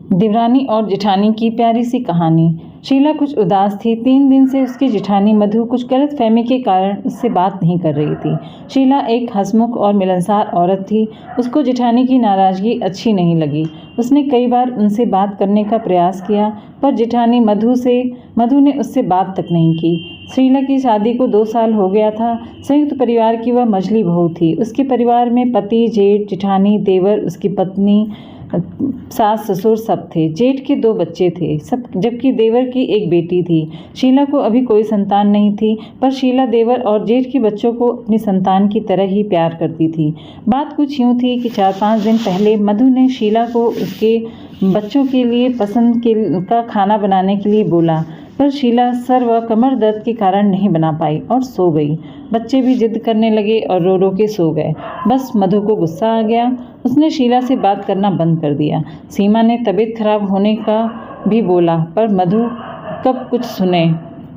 देवरानी और जेठानी की प्यारी सी कहानी। शीला कुछ उदास थी। 3 दिन से उसकी जेठानी मधु कुछ गलतफहमी के कारण उससे बात नहीं कर रही थी। शीला एक हंसमुख और मिलनसार औरत थी। उसको जेठानी की नाराज़गी अच्छी नहीं लगी। उसने कई बार उनसे बात करने का प्रयास किया, पर जेठानी मधु ने उससे बात तक नहीं की। शीला की शादी को 2 साल हो गया था। संयुक्त परिवार की वह मझली बहू थी। उसके परिवार में पति, जेठ, जेठानी, देवर, उसकी पत्नी, सास ससुर सब थे। जेठ के 2 बच्चे थे, सब जबकि देवर की एक बेटी थी। शीला को अभी कोई संतान नहीं थी, पर शीला देवर और जेठ के बच्चों को अपनी संतान की तरह ही प्यार करती थी। बात कुछ यूँ थी कि 4-5 दिन पहले मधु ने शीला को उसके बच्चों के लिए पसंद का खाना बनाने के लिए बोला, पर शीला सर व कमर दर्द के कारण नहीं बना पाई और सो गई। बच्चे भी जिद करने लगे और रो रो के सो गए। बस मधु को गुस्सा आ गया। उसने शीला से बात करना बंद कर दिया। सीमा ने तबीयत खराब होने का भी बोला, पर मधु कब कुछ सुने,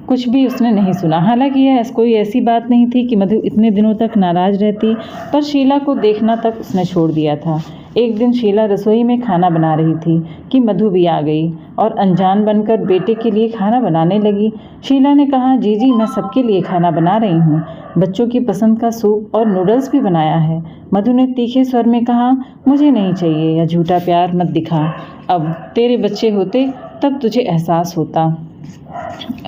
कुछ भी उसने नहीं सुना। हालांकि यह कोई ऐसी बात नहीं थी कि मधु इतने दिनों तक नाराज़ रहती, पर शीला को देखना तक उसने छोड़ दिया था। एक दिन शीला रसोई में खाना बना रही थी कि मधु भी आ गई और अनजान बनकर बेटे के लिए खाना बनाने लगी। शीला ने कहा, जीजी मैं सबके लिए खाना बना रही हूँ। बच्चों की पसंद का सूप और नूडल्स भी बनाया है। मधु ने तीखे स्वर में कहा, मुझे नहीं चाहिए, यह झूठा प्यार मत दिखा। अब तेरे बच्चे होते तब तुझे एहसास होता।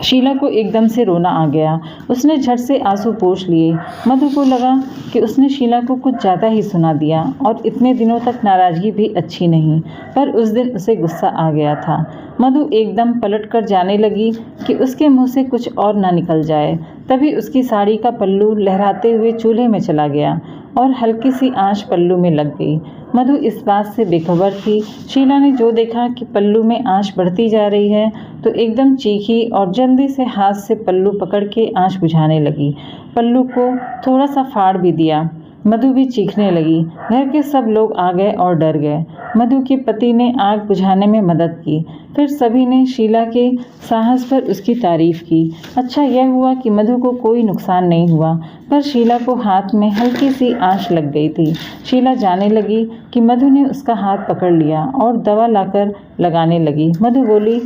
शीला को एकदम से रोना आ गया। उसने झट से आंसू पोंछ लिए। मधु को लगा कि उसने शीला को कुछ ज़्यादा ही सुना दिया और इतने दिनों तक नाराज़गी भी अच्छी नहीं, पर उस दिन उसे गुस्सा आ गया था। मधु एकदम पलट कर जाने लगी कि उसके मुंह से कुछ और ना निकल जाए। तभी उसकी साड़ी का पल्लू लहराते हुए चूल्हे में चला गया और हल्की सी आंच पल्लू में लग गई। मधु इस बात से बेखबर थी। शीला ने जो देखा कि पल्लू में आंच बढ़ती जा रही है, तो एकदम चीखी और जल्दी से हाथ से पल्लू पकड़ के आंच बुझाने लगी। पल्लू को थोड़ा सा फाड़ भी दिया। मधु भी चीखने लगी। घर के सब लोग आ गए और डर गए। मधु के पति ने आग बुझाने में मदद की। फिर सभी ने शीला के साहस पर उसकी तारीफ की। अच्छा यह हुआ कि मधु को कोई नुकसान नहीं हुआ, पर शीला को हाथ में हल्की सी आंच लग गई थी। शीला जाने लगी कि मधु ने उसका हाथ पकड़ लिया और दवा लाकर लगाने लगी। मधु बोली,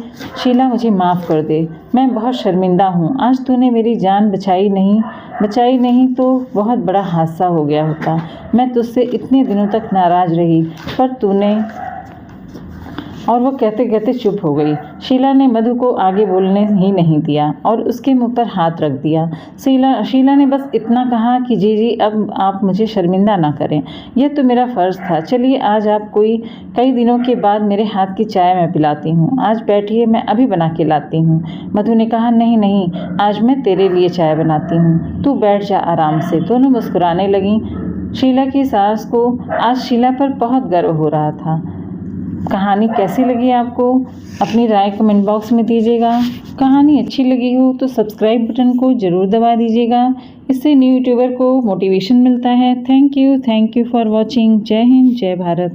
शीला मुझे माफ़ कर दे, मैं बहुत शर्मिंदा हूँ। आज तूने मेरी जान बचाई नहीं तो बहुत बड़ा हादसा हो गया होता। मैं तुझसे इतने दिनों तक नाराज़ रही, पर तूने। और वो कहते कहते चुप हो गई। शीला ने मधु को आगे बोलने ही नहीं दिया और उसके मुंह पर हाथ रख दिया। शीला ने बस इतना कहा कि जीजी अब आप मुझे शर्मिंदा ना करें, यह तो मेरा फ़र्ज़ था। चलिए आज आप कई दिनों के बाद मेरे हाथ की चाय मैं पिलाती हूँ। आज बैठिए, मैं अभी बना के लाती हूँ। मधु ने कहा, नहीं, आज मैं तेरे लिए चाय बनाती हूँ, तू बैठ जा आराम से। दोनों मुस्कुराने लगीं। शीला की सास को आज शीला पर बहुत गर्व हो रहा था। कहानी कैसी लगी आपको? अपनी राय कमेंट बॉक्स में दीजिएगा। कहानी अच्छी लगी हो तो सब्सक्राइब बटन को ज़रूर दबा दीजिएगा। इससे न्यू यूट्यूबर को मोटिवेशन मिलता है। Thank you for watching. जय हिंद, जय भारत।